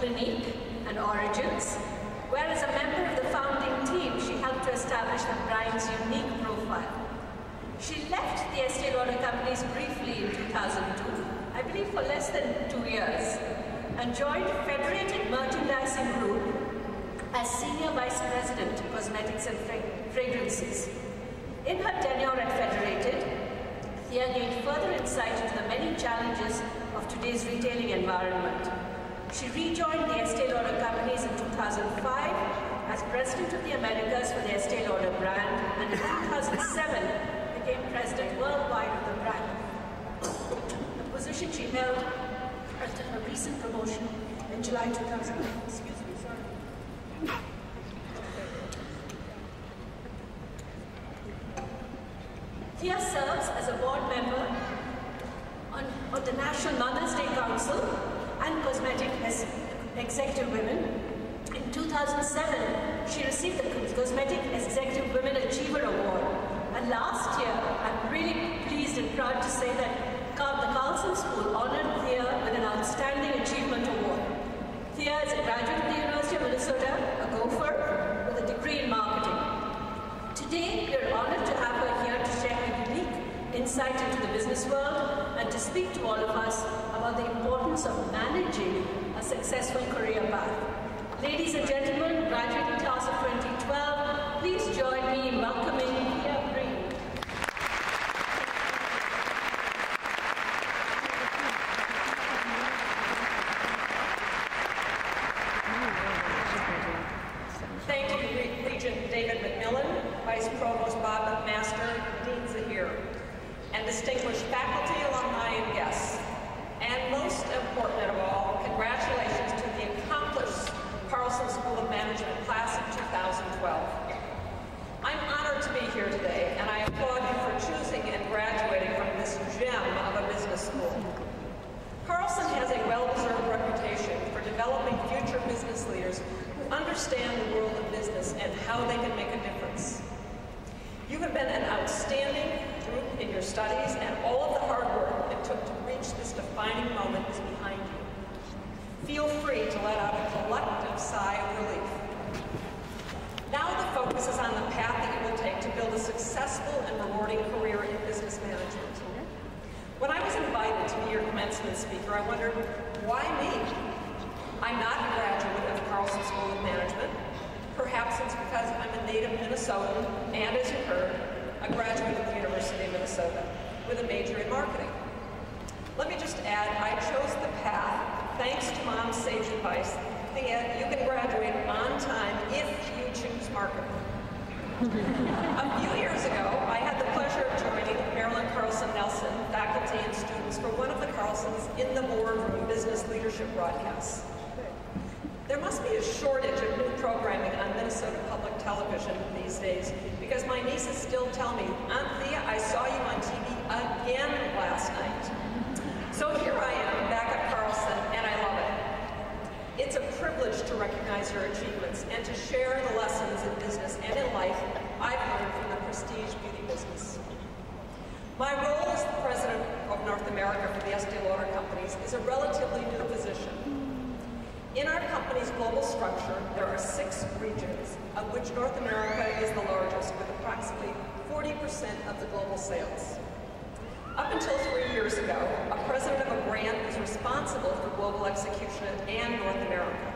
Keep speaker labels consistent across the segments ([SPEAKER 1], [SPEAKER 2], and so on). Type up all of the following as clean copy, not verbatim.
[SPEAKER 1] Clinique and Origins, where as a member of the founding team, she helped to establish the bride's unique profile. She left the Este Lauder companies briefly in 2002, I believe for less than 2 years, and joined Federated Merchandising Group as Senior Vice President, Cosmetics and Fragrances. In her tenure at Federated, Thea gained further insight into the many challenges of today's retailing environment. She rejoined the Este Lauder companies in 2005 as President of the Americas for the Este Lauder brand, and in 2007 became President worldwide of the brand, a position she held until her recent promotion in July 2009. Excuse me, sorry. Thea serves as a board member on the National Mother's Day Council and Cosmetic Executive Women. In 2007, she received the Cosmetic Executive Women Achiever Award. And last year, I'm really pleased and proud to say that the Carlson School honored Thea with an Outstanding Achievement Award. Thea is a graduate of the University of Minnesota, a gopher, with a degree in marketing. Today, we are honored to have her here to share her unique insight into the business world and to speak to all of us about the importance of managing a successful career path. Ladies and gentlemen, graduating class of 2012, please join me in welcoming Thea Breen.
[SPEAKER 2] Thank you, Regent David McMillan, Vice Provost Bob McMaster, Dean Zahir, and distinguished faculty, alumni, and guests. And most important of all, congratulations to the accomplished Carlson School of Management class of 2012. I'm honored to be here today, and I applaud you for choosing and graduating from this gem of a business school. Carlson has a well-deserved reputation for developing future business leaders who understand the world of business and how they can make a difference. You have been an outstanding group in your studies, and all of the hard work it took to reach this defining moment is behind you. Feel free to let out a collective sigh of relief. Now the focus is on the path that you will take to build a successful and rewarding career in business management. When I was invited to be your commencement speaker, I wondered, why me? I'm not a graduate of the Carlson School of Management. Perhaps it's because I'm a native Minnesotan and, as you heard, a graduate of the University of Minnesota with a major in marketing. Let me just add, I chose the path thanks to Mom's sage advice, Thea, you can graduate on time if you choose marketing. A few years ago, I had the pleasure of joining Marilyn Carlson Nelson, faculty and students for one of the Carlson's In the Boardroom business leadership broadcasts. There must be a shortage of new programming on Minnesota public television these days, because my nieces still tell me, Aunt Thea, I saw you on TV again last night. So here I am, back at Carlson, and I love it. It's a privilege to recognize your achievements and to share the lessons in business and in life I've learned from the prestige beauty business. My role as the President of North America for the Este Lauder companies is a relatively new position. In our company's global structure, there are 6 regions, of which North America is the largest, with approximately 40% of the global sales. Up until 3 years ago, a president of a brand was responsible for global execution and North America.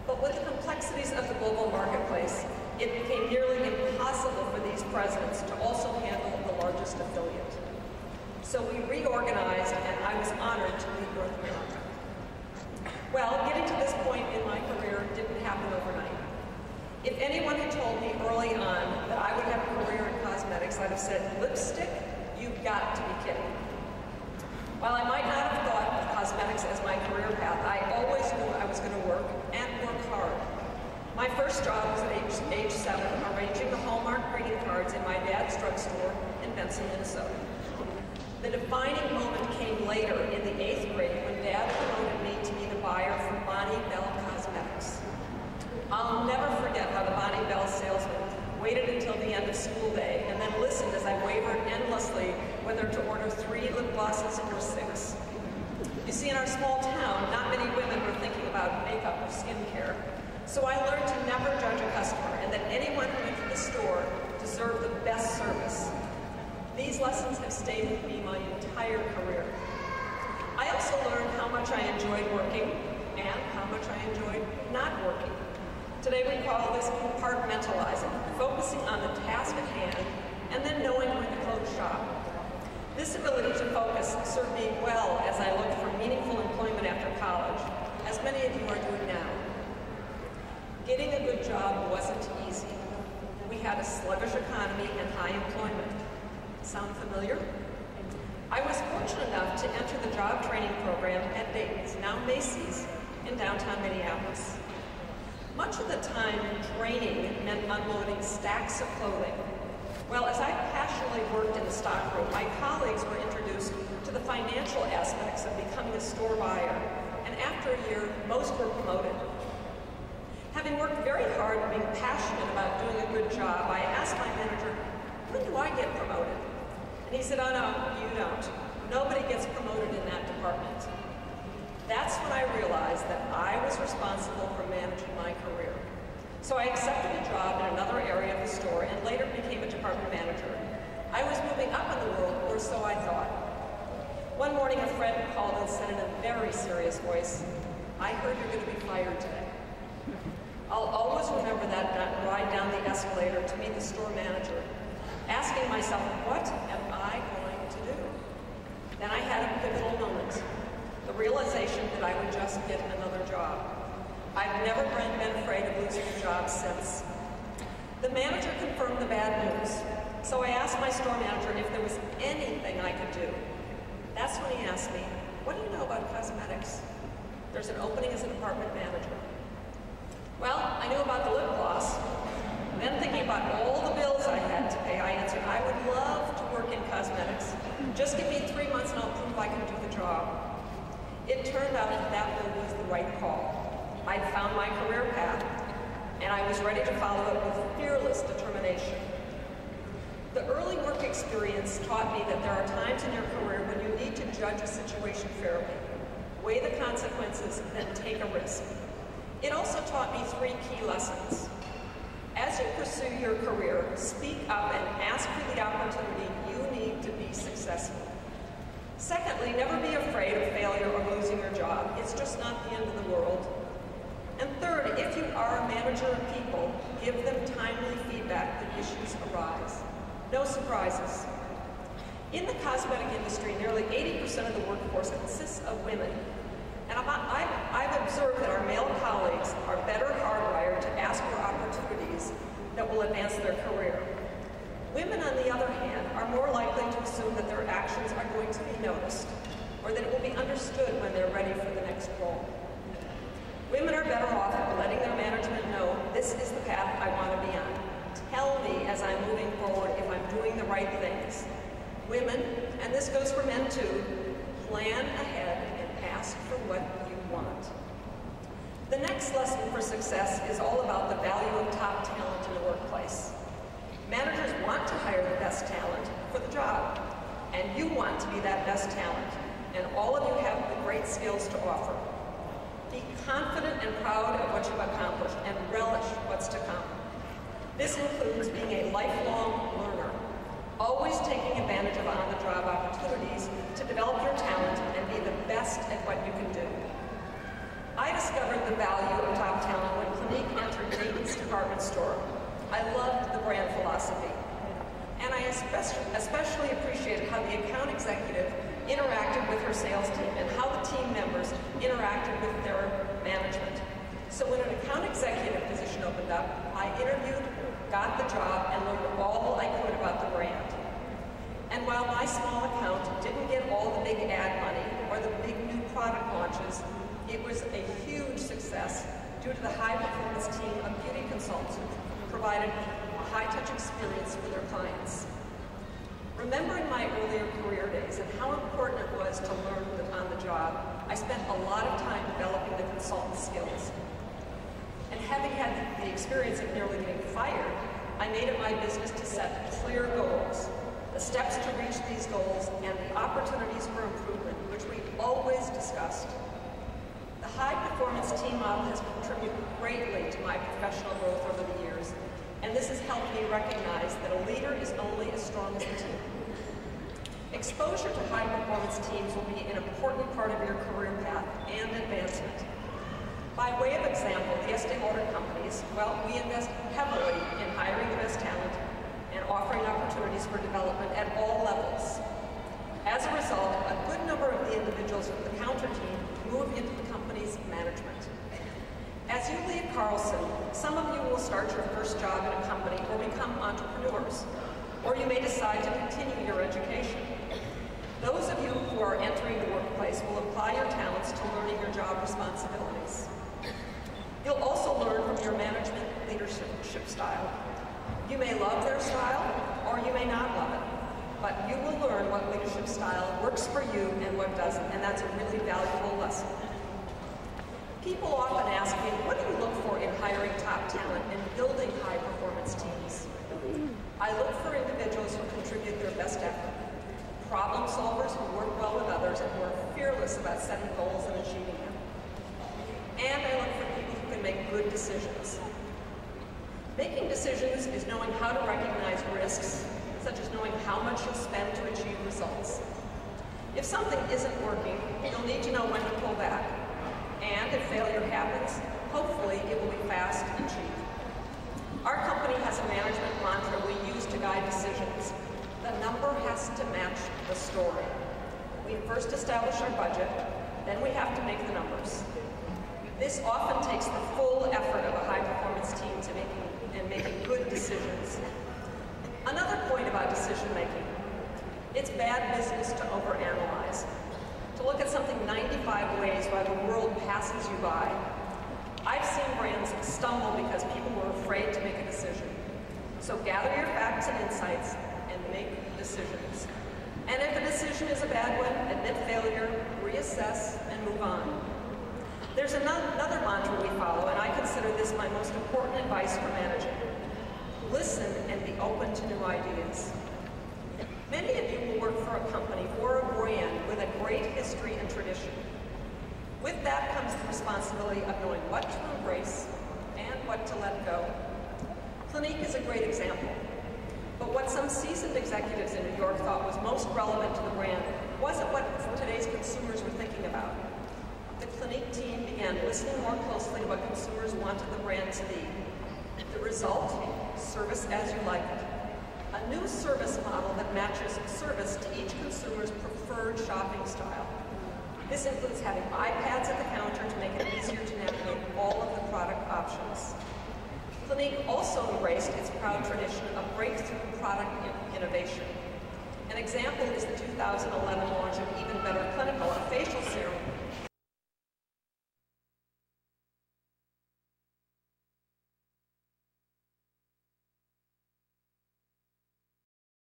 [SPEAKER 2] But with the complexities of the global marketplace, it became nearly impossible for these presidents to also handle the largest affiliate. So we reorganized, and I was honored to lead North America. Well, getting to this point in my career didn't happen overnight. If anyone had told me early on that I would have a career in cosmetics, I'd have said, lipstick? You've got to be kidding. While I might not have thought of cosmetics as my career path, I always knew I was going to work and work hard. My first job was at age 7, arranging the Hallmark greeting cards in my dad's drugstore in Benson, Minnesota. The defining moment came later in the 8th grade when Dad promoted me to be the buyer for Bonnie Bell Cosmetics. I'll never forget how the Bonnie Bell salesman waited until the end of school day and then listened as I wavered endlessly whether to order 3 lip glosses or 6. You see, in our small town, not many women were thinking about about makeup or skincare, so I learned to never judge a customer and that anyone who entered the store deserved the best service. These lessons have stayed with me my entire career. I also learned how much I enjoyed working and how much I enjoyed not working. Today we call this compartmentalizing, focusing on the task at hand and then knowing when to close shop. This ability to focus served me well as I looked for meaningful employment after college, as many of you are doing now. Getting a good job wasn't easy. We had a sluggish economy and high employment. Sound familiar? I was fortunate enough to enter the job training program at Dayton's, now Macy's, in downtown Minneapolis. Much of the time, training meant unloading stacks of clothing. Well, as I passionately worked in the stockroom, my colleagues were introduced to the financial aspects of becoming a store buyer, and after a year, most were promoted. Having worked very hard and being passionate about doing a good job, I asked my manager, when do I get promoted? And he said, oh no, you don't. Nobody gets promoted in that department. That's when I realized that I was responsible for managing my career. So I accepted a job in another area of the store and later became a department manager. I was moving up in the world, or so I thought. One morning a friend called and said in a very serious voice, I heard you're going to be fired today. I'll always remember that ride down the escalator to meet the store manager, asking myself, what am I going to do? Then I had a pivotal moment, the realization that I would just get another job. I've never been afraid of losing a job since. The manager confirmed the bad news, so I asked my store manager if there was anything I could do. That's when he asked me, what do you know about cosmetics? There's an opening as a department manager. Well, I knew about the lip gloss. Then thinking about all the bills I had to pay, I answered, I would love to work in cosmetics. Just give me 3 months and I'll prove I can do the job. It turned out that was the right call. I'd found my career path, and I was ready to follow it with fearless determination. The early work experience taught me that there are times in your career when you need to judge a situation fairly, weigh the consequences, then take a risk. It also taught me 3 key lessons. As you pursue your career, speak up and ask for the opportunity you need to be successful. Secondly, never be afraid of failure or losing your job. It's just not the end of the world. And third, if you are a manager of people, give them timely feedback when issues arise. No surprises. In the cosmetic industry, nearly 80% of the workforce consists of women. And I've observed that our male colleagues are better hardwired to ask for opportunities that will advance their career. Women, on the other hand, are more likely to assume that their actions are going to be noticed, or that it will be understood when they're ready for the next role. Women are better off letting their management know, this is the path I want to be on. Tell me as I'm moving forward if I'm doing the right things. Women, and this goes for men too, plan ahead and ask for what you want. The next lesson for success is all about the value of top talent in the workplace. Managers want to hire the best talent for the job, and you want to be that best talent, and all of you have the great skills to offer. Be confident and proud of what you've accomplished, and relish what's to come. This includes being a lifelong learner, always taking advantage of on-the-job opportunities to develop your talent and be the best at what you can do. I discovered the value of top talent when Clinique entered Dayton's department store. I loved the brand philosophy, and I especially appreciated how the account executive interacted with her sales team and how the team members interacted with their management. So when an account executive position opened up, I interviewed, got the job, and learned all I could about the brand. And while my small account didn't get all the big ad money or the big new product launches, it was a huge success due to the high-performance team of beauty consultants who provided a high-touch experience for their clients. Remembering my earlier career days and how important it was to learn on the job, I spent a lot of time developing the consultant skills. And having had the experience of nearly getting fired, I made it my business to set clear goals, the steps to reach these goals, and the opportunities for improvement, which we always discussed. The high-performance high-performance team model has contributed greatly to my professional growth over the years, and this has helped me recognize that a leader is only as strong as the team. Exposure to high-performance teams will be an important part of your career path and advancement. By way of example, the Este Lauder companies, well, we invest heavily in hiring the best talent and offering opportunities for development at all levels. As a result, a good number of the individuals from the counter team move into the company's management. As you leave Carlson, some of you will start your first job in a company or become entrepreneurs, or you may decide to continue your education. Those of you who are entering the workplace will apply your talents to learning your job responsibilities. You'll also learn from your management leadership style. You may love their style, or you may not love it, but you will learn what leadership style works for you and what doesn't, and that's a really valuable lesson. People often ask me, what do you look for in hiring top talent and building high-performance teams? I look for individuals who contribute their best effort, problem solvers who work well with others and who are fearless about setting goals and achieving them. And I look for people who can make good decisions. Making decisions is knowing how to recognize risks, such as knowing how much you'll spend to achieve results. If something isn't working, you'll need to know when to pull back. And if failure happens, hopefully it will be fast and cheap. Our company has a management mantra we use to guide decisions. The number has to match the story. We first establish our budget, then we have to make the numbers. This often takes the full effort of a high-performance team to making good decisions. Another point about decision-making, it's bad business to overanalyze. To look at something 95 ways while the world passes you by. I've seen brands stumble because people were afraid to make a decision. So gather your facts and insights and make decisions. And if a decision is a bad one, admit failure, reassess, and move on. There's another mantra we follow, and I consider this my most important advice for managing. Listen and be open to new ideas. Many of you will work for a company or a brand with a great history and tradition. With that comes the responsibility of knowing what to embrace and what to let go. Clinique is a great example. But what some seasoned executives in New York thought was most relevant to the brand wasn't what today's consumers were thinking about. The Clinique team began listening more closely to what consumers wanted the brand to be. The result? Service as you like it. A new service model that matches service to each consumer's preferred shopping style. This includes having iPads at the counter to make it easier to navigate all of the product options. Clinique also embraced its proud tradition of breakthrough product innovation. An example is the 2011 launch of Even Better Clinical, a facial serum